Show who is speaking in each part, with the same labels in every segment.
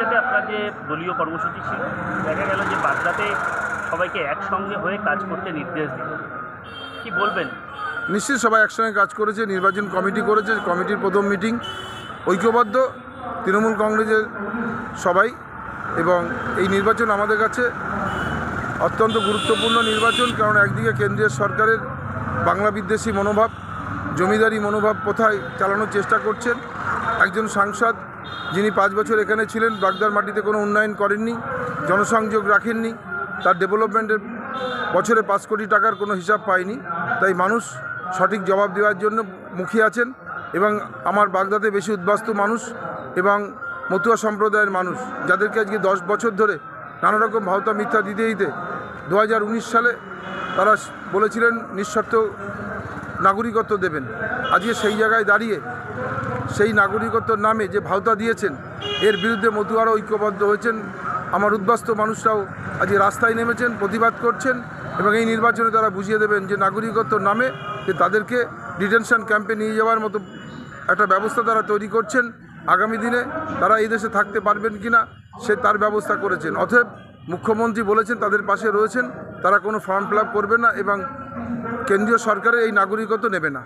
Speaker 1: থেকে আপনার যে দলীয় কর্মসূচি ছিল, দেখা গেল যে বাগদাতে সবাইকে একসঙ্গে হয়ে কাজ করতে নির্দেশ দিল, কি বলবেন?
Speaker 2: নিশ্চয়ই সবাই একসঙ্গে কাজ করেছে, নির্বাচন কমিটি করেছে, কমিটির প্রথম মিটিং ঐক্যবদ্ধ তৃণমূল কংগ্রেসের সবাই, এবং এই নির্বাচন আমাদের কাছে অত্যন্ত গুরুত্বপূর্ণ নির্বাচন। কারণ একদিকে কেন্দ্রীয় সরকারের বাংলা বিদ্বেষী মনোভাব, জমিদারি মনোভাব কোথায় চালানোর চেষ্টা করছেন, একজন সাংসদ যিনি 5 বছর এখানে ছিলেন, বাগদার মাটিতে কোনো উন্নয়ন করেননি, জনসংযোগ রাখেননি, তার ডেভেলপমেন্টের বছরে 5 কোটি টাকার কোনো হিসাব পায়নি। তাই মানুষ সঠিক জবাব দেওয়ার জন্য মুখিয়ে আছেন, এবং আমার বাগদাতে বেশি উদ্বাস্তু মানুষ এবং মতুয়া সম্প্রদায়ের মানুষ, যাদেরকে আজকে 10 বছর ধরে নানা রকম ভাওতা মিথ্যা দিতে দিতে 2019 সালে তারা বলেছিলেন নিঃশর্ত নাগরিকত্ব দেবেন। আজকে সেই জায়গায় দাঁড়িয়ে সেই নাগরিকত্বর নামে যে ভাওতা দিয়েছেন, এর বিরুদ্ধে মতুয়ারা ঐক্যবদ্ধ হয়েছেন। আমার উদ্বাস্তু মানুষরাও আজকে রাস্তায় নেমেছেন, প্রতিবাদ করছেন, এবং এই নির্বাচনে তারা বুঝিয়ে দেবেন যে নাগরিকত্বর নামে যে তাদেরকে ডিটেনশন ক্যাম্পে নিয়ে যাওয়ার মতো একটা ব্যবস্থা তারা তৈরি করছেন। আগামী দিনে তারা এই দেশে থাকতে পারবেন কিনা তার ব্যবস্থা করেছেন। অতএব মুখ্যমন্ত্রী বলেছেন তাদের পাশে রয়েছেন, তারা কোনো ফর্ম ফিল আপ করবে না এবং কেন্দ্রীয় সরকারের এই নাগরিকত্ব নেবে না।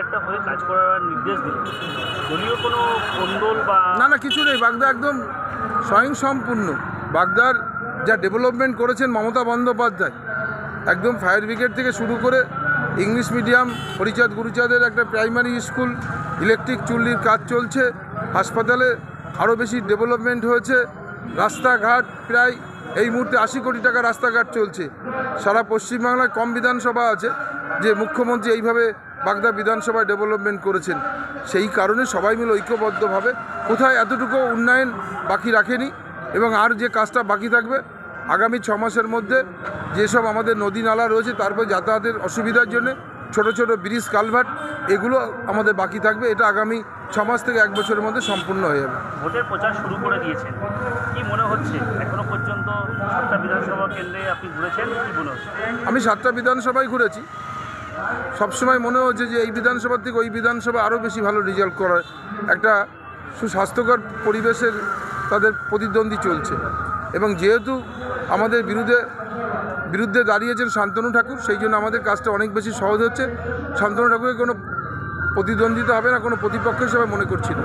Speaker 1: একটা হয়ে কাজ করার নির্দেশ দিল, দলীয় কোনো কোন্দল বা
Speaker 2: না কিছু নেই। বাগদা একদম স্বয়ংসম্পূর্ণ। বাগদার যা ডেভেলপমেন্ট করেছেন মমতা বন্দ্যোপাধ্যায়, একদম ফায়ার ব্রিগেড থেকে শুরু করে ইংলিশ মিডিয়াম, হরিচাঁদ গুরুচাঁদের একটা প্রাইমারি স্কুল, ইলেকট্রিক চুল্লির কাজ চলছে, হাসপাতালে আরও বেশি ডেভেলপমেন্ট হয়েছে, রাস্তাঘাট প্রায় এই মুহূর্তে 80 কোটি টাকা রাস্তাঘাট চলছে। সারা পশ্চিমবাংলায় কম বিধানসভা আছে যে মুখ্যমন্ত্রী এইভাবে বাগদা বিধানসভায় ডেভেলপমেন্ট করেছেন। সেই কারণে সবাই মিলে ঐক্যবদ্ধভাবে কোথায় এতটুকু উন্নয়ন বাকি রাখেনি, এবং আর যে কাজটা বাকি থাকবে আগামী 6 মাসের মধ্যে, যেসব আমাদের নদী নালা রয়েছে তারপর যাতায়াতের অসুবিধার জন্য ছোট ছোট ব্রিজ কালভার্ট এগুলো আমাদের বাকি থাকবে। এটা আগামী 6 মাস থেকে 1 বছরের মধ্যে সম্পূর্ণ হয়ে যাবে।
Speaker 1: ভোটের প্রচার শুরু করে দিয়েছেন, কি মনে হচ্ছে? এখনো পর্যন্ত 7টা বিধানসভা কেন্দ্রে আপনি ঘুরেছেন, কি মনে হচ্ছে?
Speaker 2: আমি 7টা বিধানসভায় ঘুরেছি। সবসময় মনে হচ্ছে যে এই বিধানসভার থেকে ওই বিধানসভা আরও বেশি ভালো রেজাল্ট করার একটা সুস্বাস্থ্যকর পরিবেশের তাদের প্রতিদ্বন্দ্বী চলছে। এবং যেহেতু আমাদের বিরুদ্ধে দাঁড়িয়েছেন শান্তনু ঠাকুর, সেই জন্য আমাদের কাজটা অনেক বেশি সহজ হচ্ছে। শান্তনু ঠাকুরের কোনো প্রতিদ্বন্দ্বিতা হবে না, কোনো প্রতিপক্ষ হিসেবে মনে করছি না।